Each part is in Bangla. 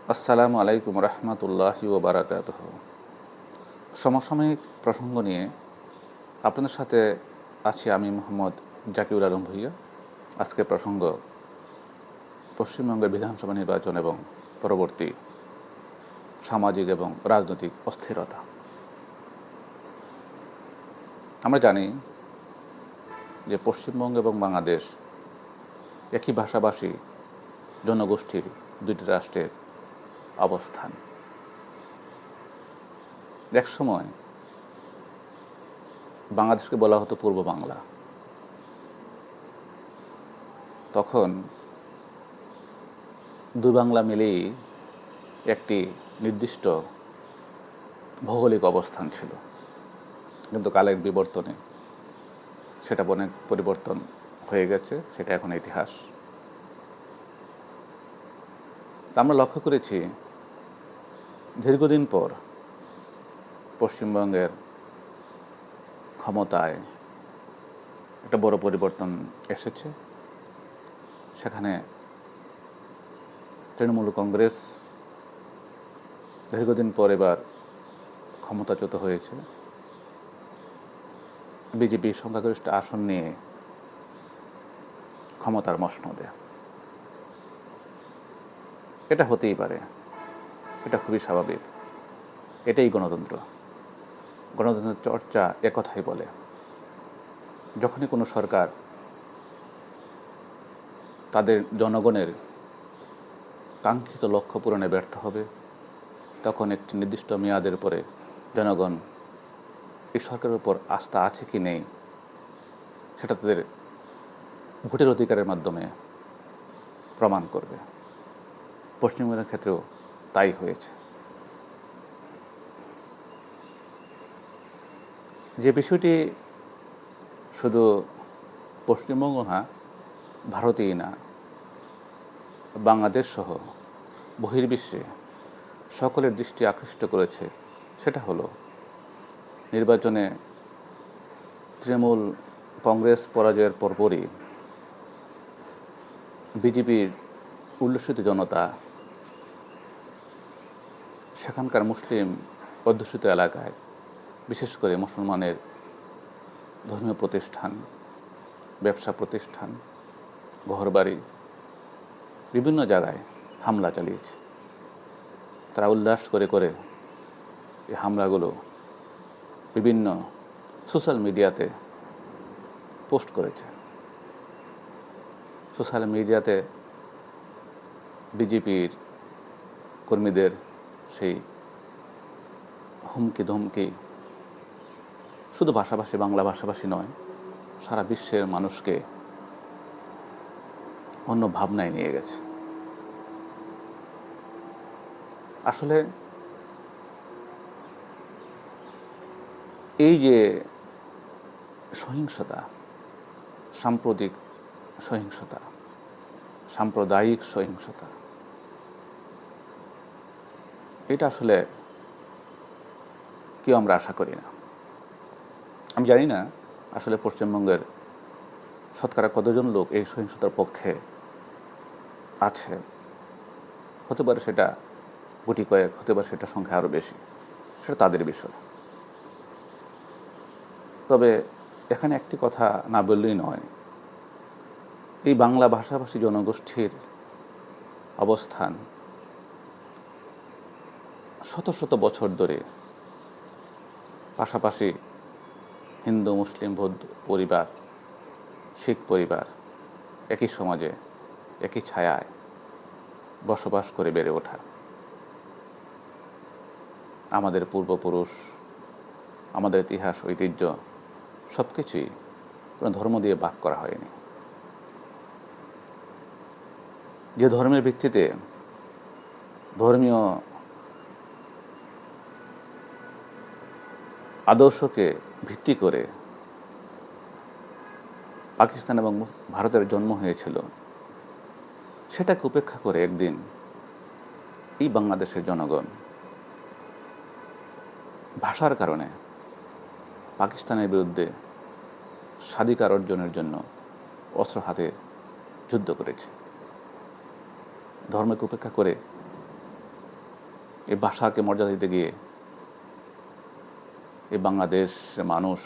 আসসালামু আলাইকুম রহমতুল্লাহি ওয়া বারাকাতুহু। সমসাময়িক প্রসঙ্গ নিয়ে আপনাদের সাথে আছি আমি মোহাম্মদ জাকিউল আলম ভূঁইয়া। আজকের প্রসঙ্গ পশ্চিমবঙ্গের বিধানসভা নির্বাচন এবং পরবর্তী সামাজিক এবং রাজনৈতিক অস্থিরতা। আমরা জানি যে পশ্চিমবঙ্গ এবং বাংলাদেশ একই ভাষাভাষী জনগোষ্ঠীর দুটি রাষ্ট্রের অবস্থান। এক সময় বাংলাদেশকে বলা হতো পূর্ব বাংলা। তখন দুই বাংলা মিলেই একটি নির্দিষ্ট ভৌগোলিক অবস্থান ছিল, কিন্তু কালের বিবর্তনে সেটা অনেক পরিবর্তন হয়ে গেছে, সেটা এখন ইতিহাস। আমরা লক্ষ্য করেছি দীর্ঘদিন পর পশ্চিমবঙ্গের ক্ষমতায় একটা বড় পরিবর্তন এসেছে। সেখানে তৃণমূল কংগ্রেস দীর্ঘদিন পর এবার ক্ষমতাচ্যুত হয়েছে। বিজেপি সংখ্যাগরিষ্ঠ আসন নিয়ে ক্ষমতার মসনদে। এটা হতেই পারে, এটা খুবই স্বাভাবিক, এটাই গণতন্ত্র। গণতন্ত্রের চর্চা একথাই বলে, যখনই কোনো সরকার তাদের জনগণের কাঙ্ক্ষিত লক্ষ্য পূরণে ব্যর্থ হবে, তখন একটি নির্দিষ্ট মেয়াদের পরে জনগণ এই সরকারের উপর আস্থা আছে কি নেই সেটা তাদের ভোটের অধিকারের মাধ্যমে প্রমাণ করবে। পশ্চিমবঙ্গের ক্ষেত্রেও তাই হয়েছে। যে বিষয়টি শুধু পশ্চিমবঙ্গ না, ভারতেই না, বাংলাদেশ সহ বহির্বিশ্বে সকলের দৃষ্টি আকৃষ্ট করেছে, সেটা হলো নির্বাচনে তৃণমূল কংগ্রেস পরাজয়ের পরপরই বিজেপির উল্লসিত জনতা সেখানকার মুসলিম অধ্যুষিত এলাকায়, বিশেষ করে মুসলমানের ধর্মীয় প্রতিষ্ঠান, ব্যবসা প্রতিষ্ঠান, ঘরবাড়ি, বিভিন্ন জায়গায় হামলা চালিয়েছে। তারা উল্লাস করে করে এই হামলাগুলো বিভিন্ন সোশ্যাল মিডিয়াতে পোস্ট করেছে। সোশ্যাল মিডিয়াতে বিজেপির কর্মীদের সেই হুমকি ধমকি শুধু ভাষাভাষী, বাংলা ভাষাভাষী নয়, সারা বিশ্বের মানুষকে অন্য ভাবনায় নিয়ে গেছে। আসলে এই যে সহিংসতা, সাম্প্রতিক সহিংসতা, সাম্প্রদায়িক সহিংসতা, এটা আসলে কেউ আমরা আশা করি না। আমি জানি না আসলে পশ্চিমবঙ্গের শতকরা কতজন লোক এই সহিংসতার পক্ষে আছে। হতে পারে সেটা গুটি কয়েক, হতে পারে সেটা সংখ্যা আরও বেশি, সেটা তাদের বিষয়। তবে এখানে একটি কথা না বললেই নয়, এই বাংলা ভাষাভাষী জনগোষ্ঠীর অবস্থান শত শত বছর ধরে পাশাপাশি হিন্দু, মুসলিম, বৌদ্ধ পরিবার, শিখ পরিবার একই সমাজে, একই ছায়ায় বসবাস করে বেড়ে ওঠা। আমাদের পূর্বপুরুষ, আমাদের ইতিহাস, ঐতিহ্য সব কিছুই কোনো ধর্ম দিয়ে ভাগ করা হয়নি। যে ধর্মের ভিত্তিতে, ধর্মীয় আদর্শকে ভিত্তি করে পাকিস্তান এবং ভারতের জন্ম হয়েছিল, সেটাকে উপেক্ষা করে একদিন এই বাংলাদেশের জনগণ ভাষার কারণে পাকিস্তানের বিরুদ্ধে স্বাধিকার অর্জনের জন্য অস্ত্র হাতে যুদ্ধ করেছে। ধর্মকে উপেক্ষা করে এই ভাষাকে মর্যাদা দিতে গিয়ে এই বাংলাদেশ মানুষ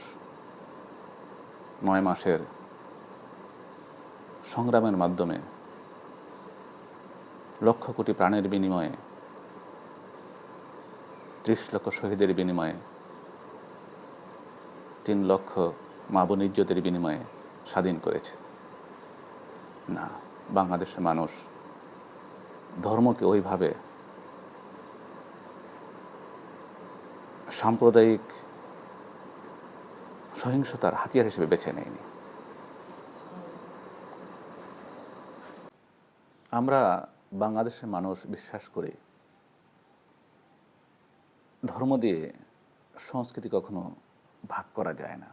9 মাসের সংগ্রামের মাধ্যমে লক্ষ কোটি প্রাণের বিনিময়ে 30 লক্ষ শহীদের বিনিময়ে 3 লক্ষ মা বোন ইজ্জতের বিনিময়ে স্বাধীন করেছে। না, বাংলাদেশের মানুষ ধর্মকে ওইভাবে সাম্প্রদায়িক সহিংসতার হাতিয়ার হিসেবে বেছে নেয়নি। আমরা বাংলাদেশের মানুষ বিশ্বাস করি ধর্ম দিয়ে সংস্কৃতি কখনো ভাগ করা যায় না।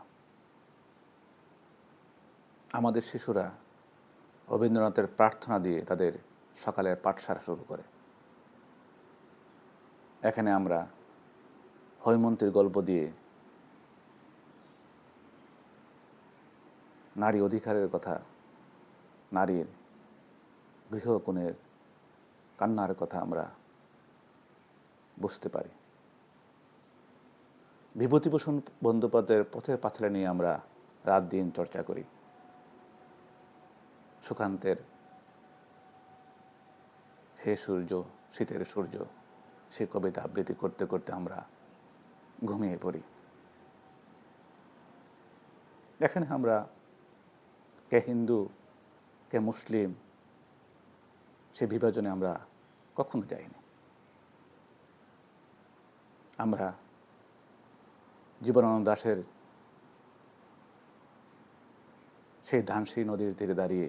আমাদের শিশুরা রবীন্দ্রনাথের প্রার্থনা দিয়ে তাদের সকালের পাঠশালা শুরু করে। এখানে আমরা হৈমন্তীর গল্প দিয়ে নারী অধিকারের কথা, নারীর গৃহকোণের কান্নার কথা আমরা বুঝতে পারি। বিভূতিভূষণ বন্দ্যোপাধ্যায়ের পথের পাঁচালী নিয়ে আমরা রাত দিন চর্চা করি। সুকান্তের হে সূর্য, শীতের সূর্য, সে কবিতা আবৃত্তি করতে করতে আমরা ঘুমিয়ে পড়ি। এখানে আমরা কে হিন্দু কে মুসলিম সে বিভাজনে আমরা কখনো যাইনি। আমরা জীবনানন্দ দাশের সেই ধানসি নদীর তীরে দাঁড়িয়ে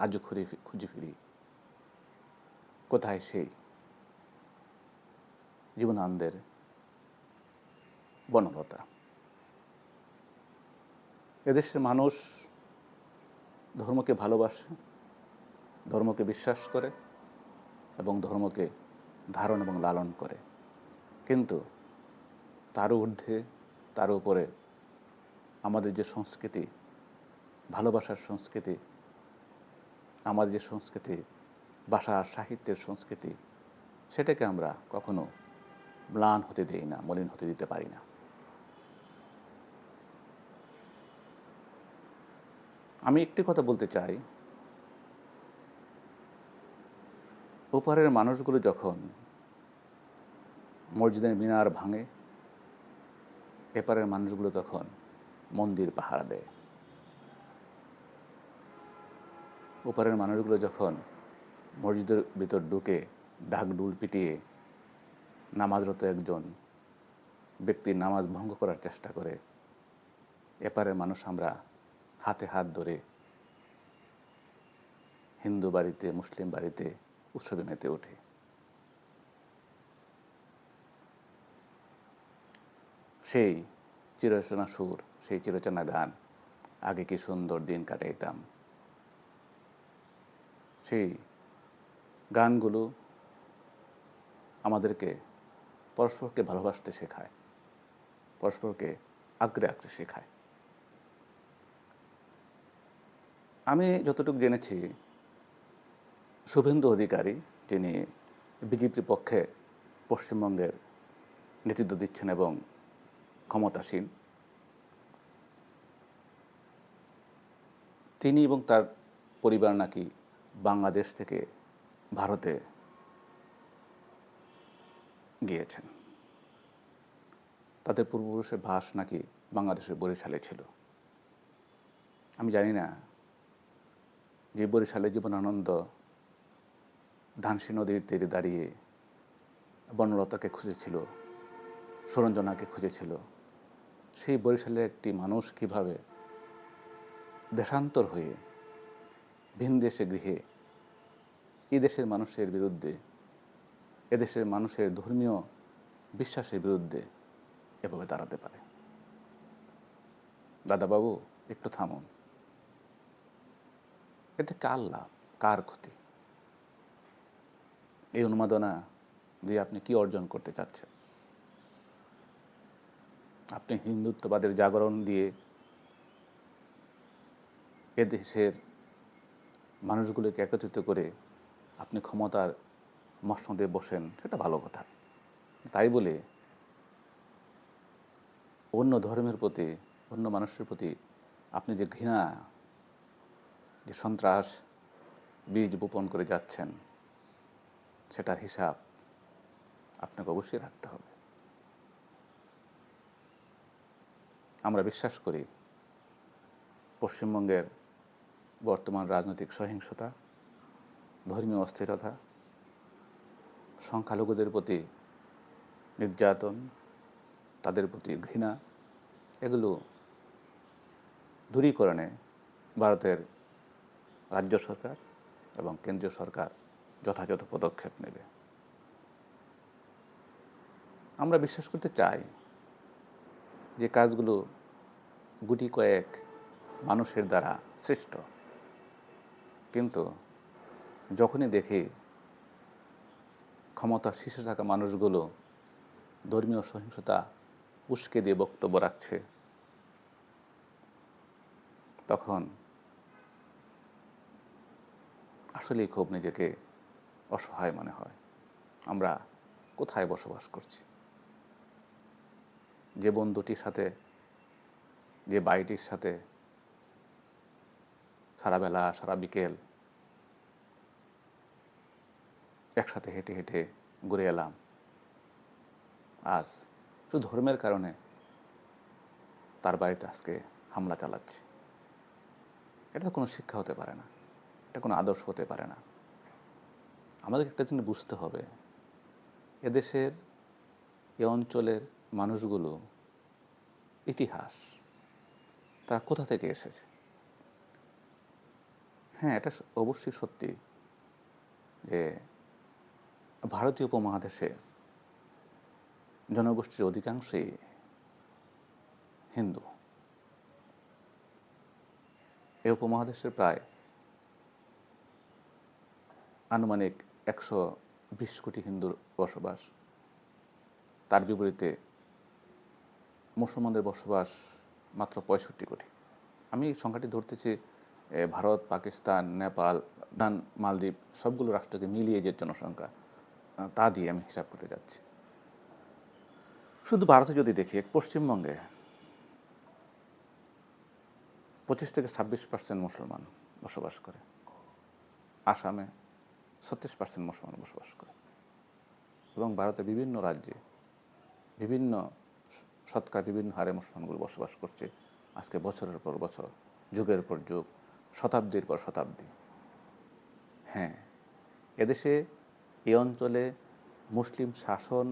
আজও খুঁজে ফিরি কোথায় সেই জীবনানন্দের বনলতা। এদেশের মানুষ ধর্মকে ভালোবাসে, ধর্মকে বিশ্বাস করে এবং ধর্মকে ধারণ এবং লালন করে, কিন্তু তারও ঊর্ধ্বে, তার উপরে আমাদের যে সংস্কৃতি, ভালোবাসার সংস্কৃতি, আমাদের যে সংস্কৃতি, ভাষা সাহিত্যের সংস্কৃতি, সেটাকে আমরা কখনো ম্লান হতে দেই না, মলিন হতে দিতে পারি না। আমি একটি কথা বলতে চাই, ওপারের মানুষগুলো যখন মসজিদের মিনার ভাঙে, এপারের মানুষগুলো তখন মন্দির পাহারা দেয়। ওপারের মানুষগুলো যখন মসজিদের ভিতর ঢুকে ঢাকঢোল পিটিয়ে নামাজরত একজন ব্যক্তির নামাজ ভঙ্গ করার চেষ্টা করে, এপারের মানুষ আমরা হাতে হাত ধরে হিন্দু বাড়িতে মুসলিম বাড়িতে উৎসবে মেতে ওঠে। সেই চিরচেনা সুর, সেই চিরচেনা গান, আগে কি সুন্দর দিন কাটাইতাম, সেই গানগুলো আমাদেরকে পরস্পরকে ভালোবাসতে শেখায়, পরস্পরকে আঁকড়ে আঁকড়ে শেখায়। আমি যতটুকু জেনেছি, শুভেন্দু অধিকারী, যিনি বিজেপির পক্ষে পশ্চিমবঙ্গের নেতৃত্ব দিচ্ছেন এবং ক্ষমতাসীন, তিনি এবং তার পরিবার নাকি বাংলাদেশ থেকে ভারতে গিয়েছেন। তাদের পূর্বপুরুষের বাস নাকি বাংলাদেশের বরিশালে ছিল। আমি জানি না যে বরিশালে জীবনানন্দ ধানসি নদীর তীরে দাঁড়িয়ে বনলতাকে খুঁজেছিল, সুরঞ্জনাকে খুঁজেছিল, সেই বরিশালের একটি মানুষ কিভাবে দেশান্তর হয়ে ভিন দেশে গৃহে এই দেশের মানুষের বিরুদ্ধে, এদেশের মানুষের ধর্মীয় বিশ্বাসের বিরুদ্ধে এভাবে দাঁড়াতে পারে। দাদাবাবু, একটু থামুন। এতে কার লাভ, কার ক্ষতি? এই উন্মাদনা দিয়ে আপনি কি অর্জন করতে চাচ্ছেন? আপনি হিন্দুত্ববাদের জাগরণ দিয়ে এদেশের মানুষগুলোকে একত্রিত করে আপনি ক্ষমতার মসনদে বসেন, সেটা ভালো কথা। তাই বলে অন্য ধর্মের প্রতি, অন্য মানুষের প্রতি আপনি যে ঘৃণা, যে সন্ত্রাস বীজ বপন করে যাচ্ছেন, সেটার হিসাব আপনাকে অবশ্যই রাখতে হবে। আমরা বিশ্বাস করি পশ্চিমবঙ্গের বর্তমান রাজনৈতিক সহিংসতা, ধর্মীয় অস্থিরতা, সংখ্যালঘুদের প্রতি নির্যাতন, তাদের প্রতি ঘৃণা, এগুলো দূরীকরণে ভারতের রাজ্য সরকার এবং কেন্দ্রীয় সরকার যথাযথ পদক্ষেপ নেবে। আমরা বিশ্বাস করতে চাই যে কাজগুলো গুটি কয়েক মানুষের দ্বারা সৃষ্ট, কিন্তু যখনই দেখি ক্ষমতার শীর্ষে থাকা মানুষগুলো ধর্মীয় সহিংসতা উস্কে দিয়ে বক্তব্য রাখছে, তখন আসলেই খুব নিজেকে অসহায় মনে হয়। আমরা কোথায় বসবাস করছি? যে বন্ধুটির সাথে, যে বাড়িটির সাথে সারা বেলা সারা বিকেল একসাথে হেঁটে হেঁটে ঘুরে এলাম, আজ শুধু ধর্মের কারণে তার বাড়িতে আজকে হামলা চালাচ্ছে। এটা তো কোনো শিক্ষা হতে পারে না, এটা কোনো আদর্শ হতে পারে না। আমাদের একটা জিনিস বুঝতে হবে, এদেশের এ অঞ্চলের মানুষগুলো ইতিহাস, তারা কোথা থেকে এসেছে। হ্যাঁ, এটা অবশ্যই সত্যি যে ভারতীয় উপমহাদেশে জনগোষ্ঠীর অধিকাংশই হিন্দু। এই উপমহাদেশের প্রায় আনুমানিক 120 কোটি হিন্দুর বসবাস। তার বিপরীতে মুসলমানদের বসবাস মাত্র 65 কোটি। আমি সংখ্যাটি ধরতেছি ভারত, পাকিস্তান, নেপাল, ভুটান, মালদ্বীপ সবগুলো রাষ্ট্রকে মিলিয়ে যে জনসংখ্যা, তা দিয়ে আমি হিসাব করতে যাচ্ছি। শুধু ভারতে যদি দেখি, পশ্চিমবঙ্গে 25 থেকে 26% মুসলমান বসবাস করে, আসামে 36% মুসলমান বসবাস করে, এবং ভারতের বিভিন্ন রাজ্যে বিভিন্ন শতকরা বিভিন্ন হারে মুসলমানগুলো বসবাস করছে আজকে বছরের পর বছর, যুগের পর যুগ, শতাব্দীর পর শতাব্দী। হ্যাঁ, এদেশে এই অঞ্চলে মুসলিম শাসন,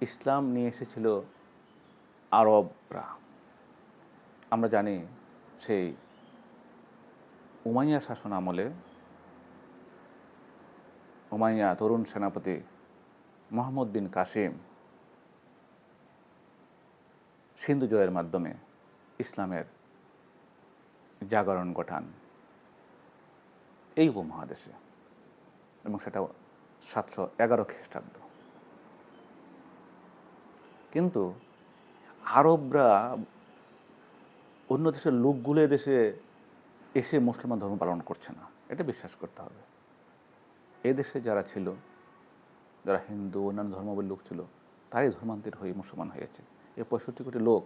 ইসলাম নিয়ে এসেছিল আরবরা। আমরা জানি সেই উমাইয়া শাসন আমলে উমাইয়া তরুণ সেনাপতি মোহাম্মদ বিন কাসিম সিন্ধু জয়ের মাধ্যমে ইসলামের জাগরণ ঘটান এই উপমহাদেশে, এবং সেটা 711 খ্রিস্টাব্দ। কিন্তু আরবরা, অন্য দেশের লোকগুলো দেশে এসে মুসলমান ধর্ম পালন করছে না, এটা বিশ্বাস করতে হবে। এই দেশে যারা ছিল, যারা হিন্দু অন্যান্য ধর্মাবলীর লোক ছিল, তারাই ধর্মান্তরিত হয়ে মুসলমান হয়েছে। এই 65 কোটি লোক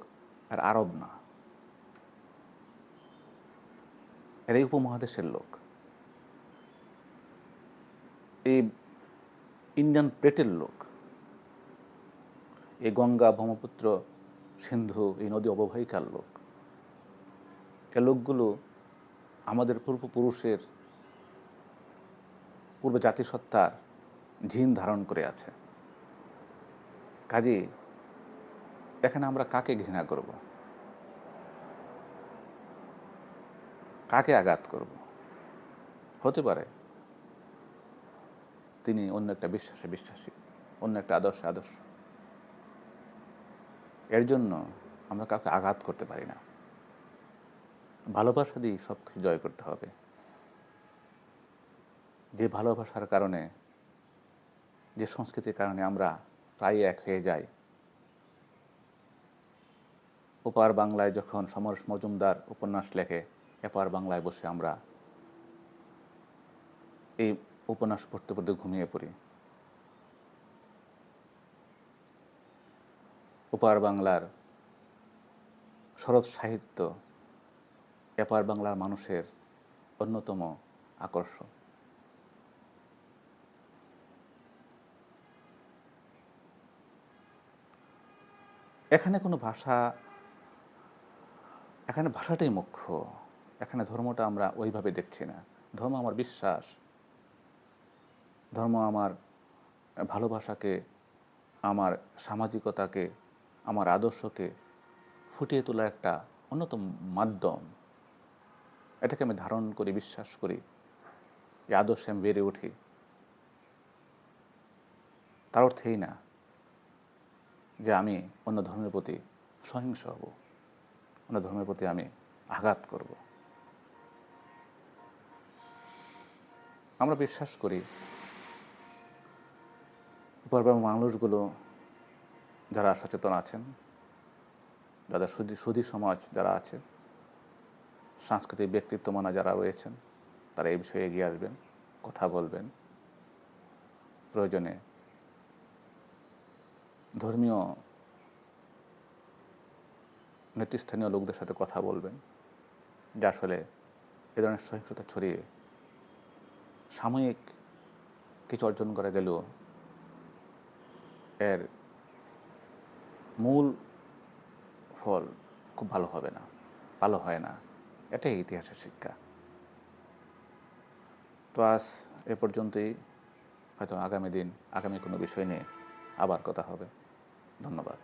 আর আরব না, এর এই উপমহাদেশের লোক। এই ইন্ডিয়ান প্লেটের লোক, এই গঙ্গা, ব্রহ্মপুত্র, সিন্ধু, এই নদী অববাহিকার লোক। এই লোকগুলো আমাদের পূর্বপুরুষের পূর্ব জাতিসত্তার জিন ধারণ করে আছে। কাজেই এখানে আমরা কাকে ঘৃণা করব, কাকে আঘাত করব? হতে পারে তিনি অন্য একটা বিশ্বাসে বিশ্বাসী, অন্য একটা আদর্শে আদর্শ, এর জন্য আমরা কাউকে আঘাত করতে পারি না। ভালোবাসা দিয়ে সব কিছু জয় করতে হবে। যে ভালোবাসার কারণে, যে সংস্কৃতির কারণে আমরা প্রায় এক হয়ে যাই। ওপার বাংলায় যখন সমরেশ মজুমদার উপন্যাস লেখে, এপার বাংলায় বসে আমরা এই উপন্যাস পড়তে পড়তে ঘুমিয়ে পড়ি। ওপার বাংলার শরৎ সাহিত্য এপার বাংলার মানুষের অন্যতম আকর্ষণ। এখানে কোনো ভাষা, এখানে ভাষাটাই মুখ্য। এখানে ধর্মটা আমরা ওইভাবে দেখছি না। ধর্ম আমার বিশ্বাস, ধর্ম আমার ভালোবাসাকে, আমার সামাজিকতাকে, আমার আদর্শকে ফুটিয়ে তোলার একটা অন্যতম মাধ্যম। এটাকে আমি ধারণ করি, বিশ্বাস করি, এই আদর্শে আমি বেড়ে উঠি। তার অর্থ এই না যে আমি অন্য ধর্মের প্রতি সহিংস হব, অন্য ধর্মের প্রতি আমি আঘাত করব। আমরা বিশ্বাস করি উপরবাংলার মানুষগুলো যারা সচেতন আছেন, যাদের সুধী সমাজ যারা আছে, সাংস্কৃতিক ব্যক্তিত্বমানা যারা রয়েছেন, তারা এই বিষয়ে এগিয়ে আসবেন, কথা বলবেন, প্রয়োজনে ধর্মীয় নেতৃস্থানীয় লোকদের সাথে কথা বলবেন, যে আসলে এ ধরনের সহিংসতা ছড়িয়ে সাময়িক কিছু অর্জন করা গেলেও এর মূল ফল খুব ভালো হবে না, ভালো হয় না। এটাই ইতিহাসের শিক্ষা। তো আজ এ পর্যন্তই। হয়তো আগামী দিন আগামী কোনো বিষয় নিয়ে আবার কথা হবে। ধন্যবাদ।